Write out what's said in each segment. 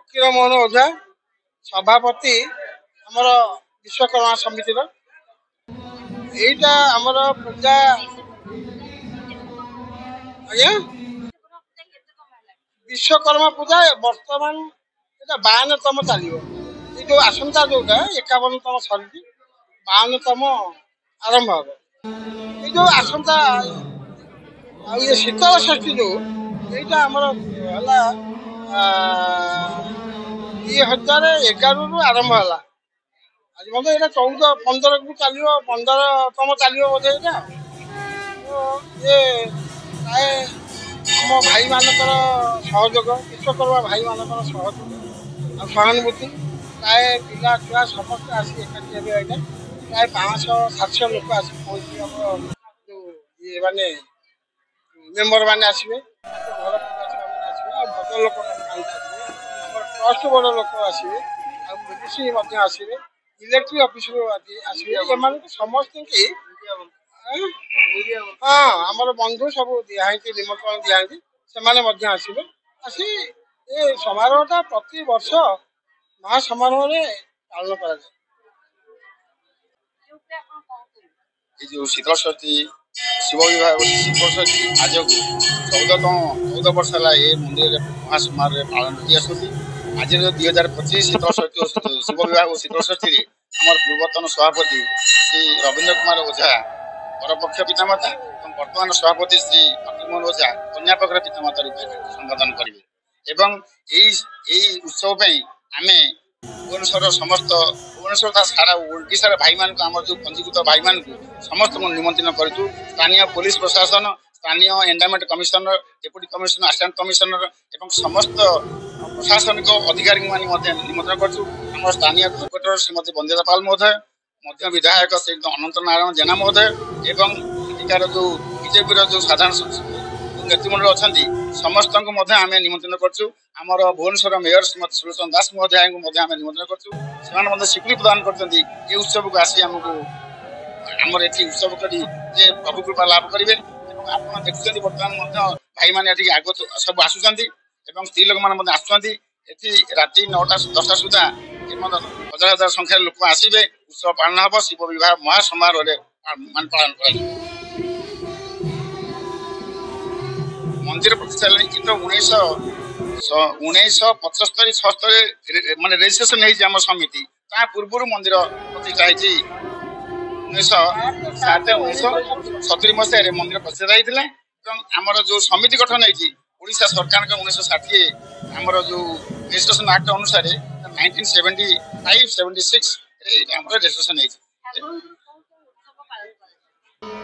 ଫକୀରମୋହନ ଓଝା ସଭାପତି ଆମର ବିଶ୍ୱକର୍ମା ସମିତିର। ଏଇଟା ଆମର ପୂଜା ଆଜ୍ଞା ବିଶ୍ୱକର୍ମା ପୂଜା ବର୍ତ୍ତମାନ ଏଇଟା 52ତମ ଚାଲିବ। ଏଇ ଯୋଉ ଆସନ୍ତା ଯୋଉଟା 51ତମ ସରିଛି, 52ତମ ଆରମ୍ଭ ହବ। ଏଇ ଯୋଉ ଆସନ୍ତା ଆଉ ଇଏ ଶୀତଳ ଷଷ୍ଠୀ ଯୋଉ ଏଇଟା ଆମର ହେଲା 2011ରୁ ଆରମ୍ଭ ହେଲା। ଆଜି ମଧ୍ୟ ଏଇଟା 14-15କୁ ଚାଲିବ, 15ତମ ଚାଲିବ ବୋଧେ ଏଇଟା। ଇଏ ପ୍ରାୟ ଆମ ଭାଇମାନଙ୍କର ସହଯୋଗ, ବିଶ୍ୱକର୍ମା ଭାଇମାନଙ୍କର ସହଯୋଗ ଆଉ ସହାନୁଭୂତି, ପ୍ରାୟ ପିଲା ଛୁଆ ସମସ୍ତେ ଆସି ଏକାଠି ହେବେ। ଏଇଟା ପ୍ରାୟ 500-700 ଲୋକ ଆସି ପହଞ୍ଚିବେ। ଆମର ଯୋଉ ଇଏ ମାନେ ମେମ୍ବର ମାନେ ଆସିବେ, ତାଙ୍କ ଘର ପିଲା ଛୁଆ ମାନେ ଆସିବେ, ଆଉ ଭଦ୍ର ଲୋକ ଆସିବେ, ଆମର ଟ୍ରଷ୍ଟ ବୋର୍ଡ ଲୋକ ଆସିବେ, ଆଉ ପୋଲିସ ମଧ୍ୟ ଆସିବେ, ଇଲେକ୍ଟ୍ରିକ୍ ଅଫିସରୁ ଆସିବେ। ଏମାନଙ୍କୁ ସମସ୍ତଙ୍କୁ ହଁ ଆମର ବନ୍ଧୁ ସବୁ ଦିଆହେଇଛି, ନିମନ୍ତ୍ରଣ ଦିଆହେଇଛି, ସେମାନେ ମଧ୍ୟ ଆସିବେ। ଆସି ଏ ସମାରୋହଟା ପ୍ରତିବର୍ଷ ମହାସମାରୋହରେ ପାଳନ କରାଯାଏ। ଏ ଯୋଉ ଶୀତଳ ଷଷ୍ଠୀ ଶିବ ବିବାହ ଶୀତଳ ଷଷ୍ଠୀ ଆଜକୁ 14 ବର୍ଷ ହେଲା ଏ ମନ୍ଦିରରେ ମହାସମାରୋହରେ ପାଳନ କରି ଆସୁଛନ୍ତି। ଆଜିର 2025 ଶୀତଳ ଷଷ୍ଠୀ ଶିବ ବିବାହ ଓ ଶୀତଳ ଷଷ୍ଠୀରେ ଆମର ପୂର୍ବତନ ସଭାପତି ଶ୍ରୀ ରବୀନ୍ଦ୍ର କୁମାର ଓଝା ପରପକ୍ଷ ପିତାମାତା ଏବଂ ବର୍ତ୍ତମାନ ସଭାପତି ଶ୍ରୀ ଫକୀରମୋହନ ଓଝା କନ୍ୟା ପକ୍ଷର ପିତାମାତା ରୂପେ ସମ୍ବୋଧନ କରିବେ। ଏବଂ ଏଇ ଉତ୍ସବ ପାଇଁ ଆମେ ଭୁବନେଶ୍ୱରର ସମସ୍ତ ଭୁବନେଶ୍ୱର ତା ସାରା ଓଡ଼ିଶାର ଭାଇମାନଙ୍କୁ, ଆମର ଯେଉଁ ପଞ୍ଜୀକୃତ ଭାଇମାନଙ୍କୁ ସମସ୍ତଙ୍କୁ ନିମନ୍ତ୍ରଣ କରିଛୁ। ସ୍ଥାନୀୟ ପୋଲିସ ପ୍ରଶାସନ, ସ୍ଥାନୀୟ endowment commissioner, deputy commissioner, assistant commissioner ଏବଂ ସମସ୍ତ ପ୍ରଶାସନିକ ଅଧିକାରୀମାନେ ମଧ୍ୟ ନିମନ୍ତ୍ରଣ କରିଛୁ। ଆମର ସ୍ଥାନୀୟ କର୍ପୋରେଟର ଶ୍ରୀମତୀ ବନ୍ଦିତା ପାଲ ମହୋଦୟ, ମଧ୍ୟ ବିଧାୟକ ଶ୍ରୀ ଅନନ୍ତ ନାରାୟଣ ଜେନା ମହୋଦୟ ଏବଂ ଏଠିକାର ଯେଉଁ ବିଜେପିର ଯେଉଁ ସାଧାରଣ ନେତୃମଣ୍ଡଳ ଅଛନ୍ତି ସମସ୍ତଙ୍କୁ ମଧ୍ୟ ଆମେ ନିମନ୍ତ୍ରଣ କରୁଛୁ। ଆମର ଭୁବନେଶ୍ୱର ମେୟର ଶ୍ରୀମତୀ ସୁଲୋଚନା ଦାସ ମହୋଦୟଙ୍କୁ ମଧ୍ୟ ଆମେ ନିମନ୍ତ୍ରଣ କରୁଛୁ। ସେମାନେ ମଧ୍ୟ ସ୍ୱୀକୃତି ପ୍ରଦାନ କରିଛନ୍ତି ଏ ଉତ୍ସବକୁ ଆସି ଆମକୁ ଆମର ଏଠି ଉତ୍ସବ କରି ଯେ ପ୍ରଭୁ କୃପା ଲାଭ କରିବେ। ଏବଂ ଆପଣ ଦେଖୁଛନ୍ତି ବର୍ତ୍ତମାନ ମଧ୍ୟ ଭାଇମାନେ ଏଠିକି ଆଗତ ସବୁ ଆସୁଛନ୍ତି ଏବଂ ସ୍ତ୍ରୀ ଲୋକମାନେ ମଧ୍ୟ ଆସୁଛନ୍ତି। ଏଠି ରାତି 9ଟା-10ଟା ସୁଦ୍ଧା ହଜାର ହଜାର ସଂଖ୍ୟାରେ ଲୋକ ଆସିବେ, ଉତ୍ସବ ପାଳନ ହେବ, ଶିବ ବିବାହ ମହାସମାରୋହରେ ପାଳନ କରାଯିବ। ମନ୍ଦିର ପ୍ରତିଷ୍ଠା ହେଲାଣି କିନ୍ତୁ 1975-76 ମାନେ ରେଜିଷ୍ଟ୍ରେସନ ହେଇଛି ଆମ ସମିତି। ତା ପୂର୍ବରୁ ମନ୍ଦିର ପ୍ରତିଷ୍ଠା ହେଇଛି। 1970 ମସିହାରେ ମନ୍ଦିର ପ୍ରତିଷ୍ଠା ହେଇଥିଲା ଏବଂ ଆମର ଯୋଉ ସମିତି ଗଠନ ହେଇଛି ଓଡ଼ିଶା ସରକାରଙ୍କ 1960 ଆମର ଯୋଉ ରେଜିଷ୍ଟ୍ରେସନ ଆକ୍ଟ ଅନୁସାରେ 1975-76 ଆମର ରେଜିଷ୍ଟ୍ରେସନ ହେଇଛି।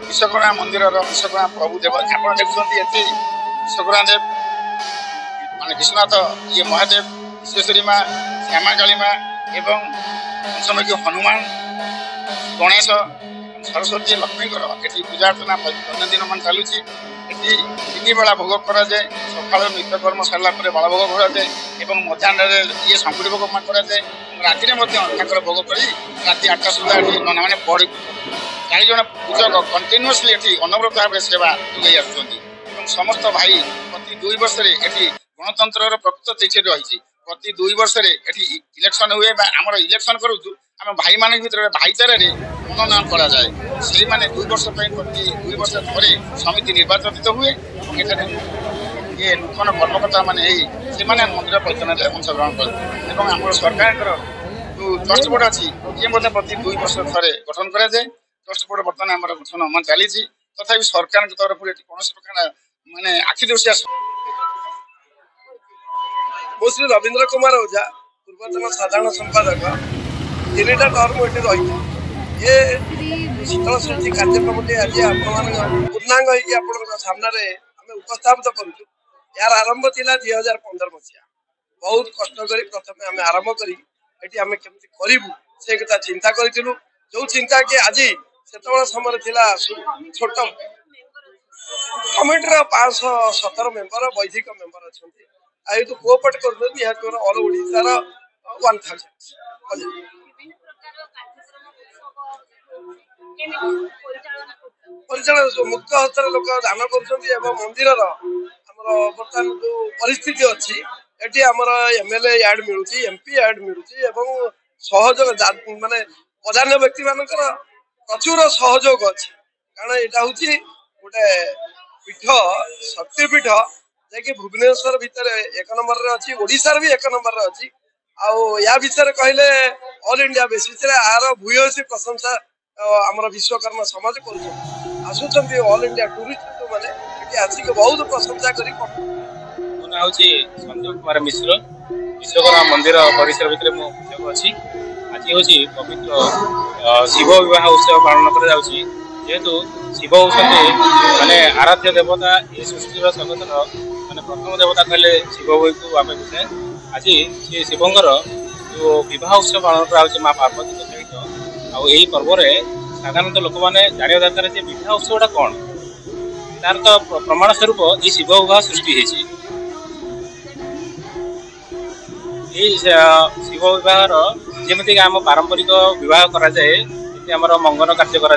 ବିଶ୍ୱକର୍ମା ମନ୍ଦିରର ବିଶ୍ୱକର୍ମା ପ୍ରଭୁ ଦେବ ଆପଣ ଦେଖୁଛନ୍ତି ଏଠି ବିଶ୍ୱକର୍ମା ଦେବ ମାନେ ବିଶ୍ୱନାଥ ଇଏ ମହାଦେବ, ବିଶ୍ୱେଶ୍ୱରୀ ମା, ଶ୍ୟାମା କାଳୀ ମା ଏବଂ ପଞ୍ଚମୁଖୀ ହନୁମାନ, ଗଣେଶ, ସରସ୍ୱତୀ, ଲକ୍ଷ୍ମୀଙ୍କର ଏଠି ପୂଜା ଅର୍ଚ୍ଚନା ଦୈନନ୍ଦିନ ମାନ ଚାଲୁଛି। ଏଠି 3 ବେଳା ଭୋଗ କରାଯାଏ। ସକାଳ ନିତ୍ୟକର୍ମ ସାରିଲା ପରେ ବାଳଭୋଗ କରାଯାଏ ଏବଂ ମଧ୍ୟାହ୍ନରେ ଇଏ ଶଙ୍କୁଡ଼ି ଭୋଗ କରାଯାଏ। ରାତିରେ ମଧ୍ୟ ତାଙ୍କର ଭୋଗ କରି ରାତି 8ଟା ସୁଦ୍ଧା ଏଠି ନନାମାନେ 4 ଜଣ ପୂଜକ କଣ୍ଟିନ୍ୟୁଅସଲି ଏଠି ଅନବରତ ଭାବରେ ସେବା ଯୋଗାଇ ଆସୁଛନ୍ତି। ଏବଂ ସମସ୍ତ ଭାଇ ପ୍ରତି 2 ବର୍ଷରେ ଏଠି ଗଣତନ୍ତ୍ରର ପ୍ରକୃତ ଚିଠି ରହିଛି। ପ୍ରତି 2 ବର୍ଷରେ ଏଠି ଇଲେକ୍ସନ ହୁଏ ବା ଆମର ଇଲେକ୍ସନ କରୁଛୁ ଆମ ଭାଇମାନଙ୍କ ଭିତରେ ଭାଇଚାରାରେ ମନୋନୟନ କରାଯାଏ। ସେଇମାନେ 2 ବର୍ଷ ପାଇଁ ପ୍ରତି 2 ବର୍ଷ ପରେ ସମିତି ନିର୍ବାଚିତ ହୁଏ ଏବଂ ଏଠାରେ ଇଏ ନୂତନ କର୍ମକର୍ତ୍ତା ମାନେ ହେଇ ସେମାନେ ମନ୍ଦିର ପରିଚାଳନାରେ ଅଂଶଗ୍ରହଣ କରନ୍ତି। ଏବଂ ଆମର ସରକାରଙ୍କର ଯୋଉ ଟ୍ରଷ୍ଟ ବୋର୍ଡ ଅଛି ଇଏ ମଧ୍ୟ ପ୍ରତି 2 ବର୍ଷ ଥରେ ଗଠନ କରାଯାଏ। ଟ୍ରଷ୍ଟ ବୋର୍ଡ ବର୍ତ୍ତମାନ ଆମର ଗଠନ ଚାଲିଛି। ତଥାପି ସରକାରଙ୍କ ତରଫରୁ ଏଠି କୌଣସି ପ୍ରକାର ମାନେ ଆଖି ଦୃଶିଆ। ମୁଁ ଶ୍ରୀ ରବୀନ୍ଦ୍ର କୁମାର ଓଝା, ପୂର୍ବତନ ସାଧାରଣ ସମ୍ପାଦକ। 3ଟା ଟର୍ମ ଏଠି ରହିଛି। ଏ ଶୀତଳ ଷଷ୍ଠୀ କାର୍ଯ୍ୟକ୍ରମଟି ଆଜି ଆପଣମାନଙ୍କ ପୂର୍ଣ୍ଣାଙ୍ଗ ହେଇକି ଆପଣଙ୍କ ସାମ୍ନାରେ ଆମେ ଉପସ୍ଥାପିତ କରୁଛୁ। ଏହାର ଆରମ୍ଭ ଥିଲା 2015 ମସିହା। ବହୁତ କଷ୍ଟ କରି ପ୍ରଥମେ ଆମେ ଆରମ୍ଭ କରି ଏଠି ଆମେ କେମିତି କରିବୁ ସେ କଥା ଚିନ୍ତା କରିଥିଲୁ। ଯୋଉ ଚିନ୍ତା କି ଆଜି ସେତେବେଳେ ସମୟରେ ଥିଲା ଛୋଟ କମିଟିର 517 ମେମ୍ବର ବୈଦିକ ମେମ୍ବର ଅଛନ୍ତି। ଆଉ ଏଠୁ କୋଅପରେଟ କରୁଛନ୍ତି ଏହା ଅଲ ଓଡ଼ିଶାର 1000 ପରିଚାଳନା ମୁକ୍ତ ହସ୍ତରେ ଲୋକ ଦାନ କରୁଛନ୍ତି ଏବଂ ମନ୍ଦିରର ଆମର ବର୍ତ୍ତମାନ ଯୋଉ ପରିସ୍ଥିତି ଅଛି एटी आमर एमएलए यार्ड मिलुची एमपी यार्ड मिलुची एवं सहयोग माने प्रधान व्यक्ति मानकर प्रचुर सहयोग अच्छी कारण यहाँ हूँ गोटे पीठ शक्तिपीठ जे भुवनेश्वर भितर 1 नंबर रे अच्छी ओडिशार भी 1 नंबर रे अच्छी या विषय कहले ऑल इंडिया बेसिस रे आर भूयसी प्रशंसा आमर विश्वकर्मा समाज कर ऑल इंडिया टूरिस्ट माने एटी आसिक बहुत प्रशंसा करी संजीव कुमार मिश्र विश्वकर्मा मंदिर परिसर भितर मो उद्योग अच्छी आज हूँ पवित्र शिव विवाह उत्सव पालन कर जेहेतु शिव होती माने आराध्य देवता ये सृष्टि जगतर माने प्रथम देवता कहले शिव को आम बुझे आज से शिवंर जो विवाह उत्सव पालन कर माँ पार्वती सहित आई पर्व साधारणतः लोक मैंने जानवा दरकार जे विवाह उत्सवटा कौन तार तो प्रमाण स्वरूप ये शिव विवाह सृष्टि शिव विवाह जमीक आम पारंपरिक विवाह कराए आमर मंगन कार्य करा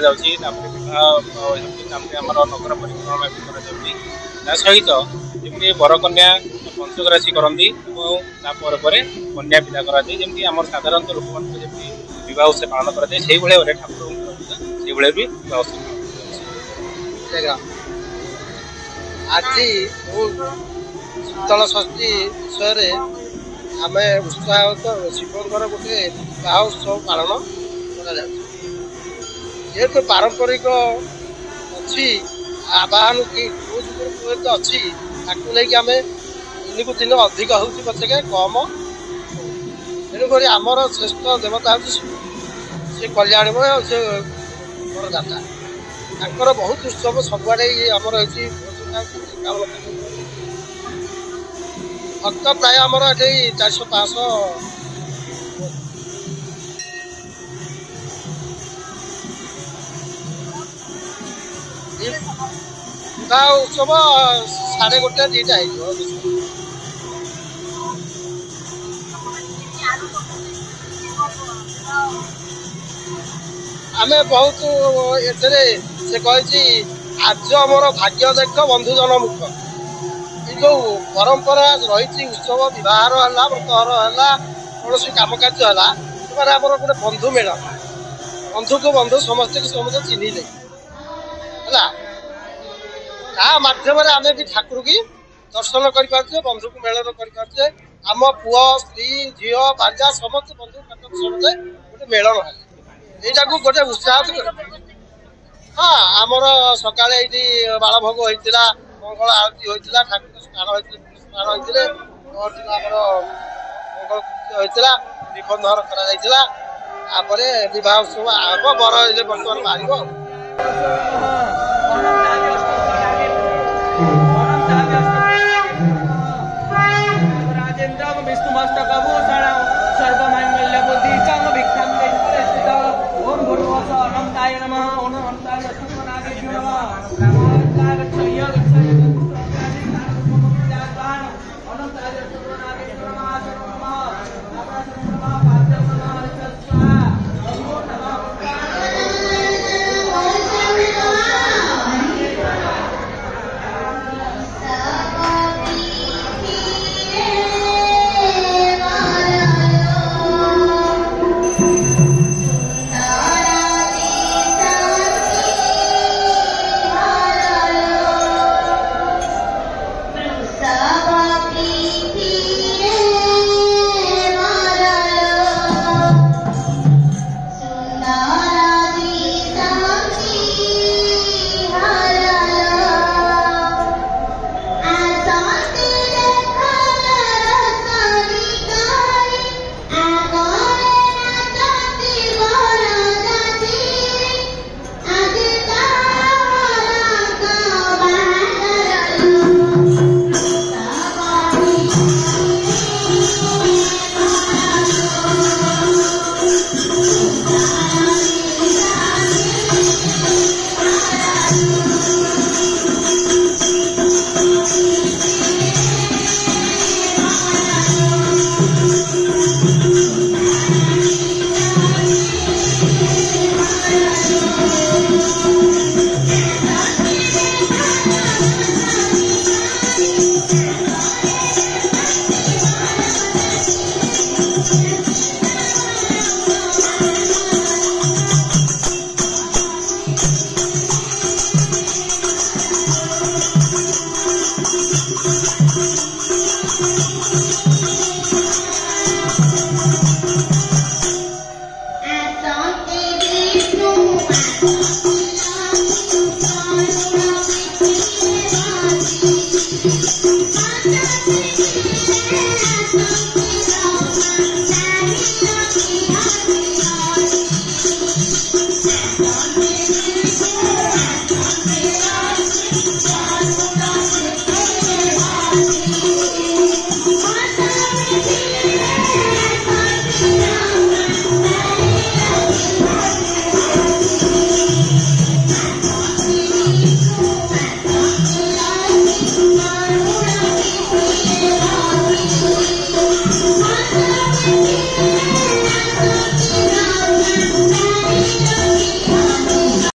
नगर परिक्रमा भी सहित जमी बरकन्या पंचक करती कन्या विदा कराए जमी आम साधारणतः लोक जमी विवाह उत्सव पालन कराए से भाई ठाकुर भी विवाह उत्सव आज शीतल षष्ठी विषय आम उत्साह शिवंर गोटे विवाह उत्सव पालन कर जेहेतु पारंपरिक अच्छी आवाहनुकी अच्छी ताकू नहीं आम दिन को दिन अधिक हो पछे कम तेणुक आमर श्रेष्ठ देवता से कल्याणमय से बरदाता तांकर बहुत उत्सव सबुआड़े आमर भक्त प्राय आमर ये 400-500 उत्सव 1:30-2:00 आम बहुत से कही आज आमर भाग्य देख बंधु जनमुख जो परंपरा रही उत्सव विवाह है व्रतहर है कौन कम कार्य है आमर गोटे बंधु मेलन बंधु को बंधु समस्त समस्त चिन्हले मध्यम आम भी ठाकुर की दर्शन कर बंधु को मेलन कर आम पुआ स्त्री झी बाजा समस्त बंधु समझे गोटे मेलन है यहाँ गोटे उत्साह हाँ आमर सकाଳେ ये बालभोग होता मंगल आरती होता ठाकुर स्नान होते मंगल होता निबंधन कर विवाह उत्सव आरंभ बर बर्तमान बाहर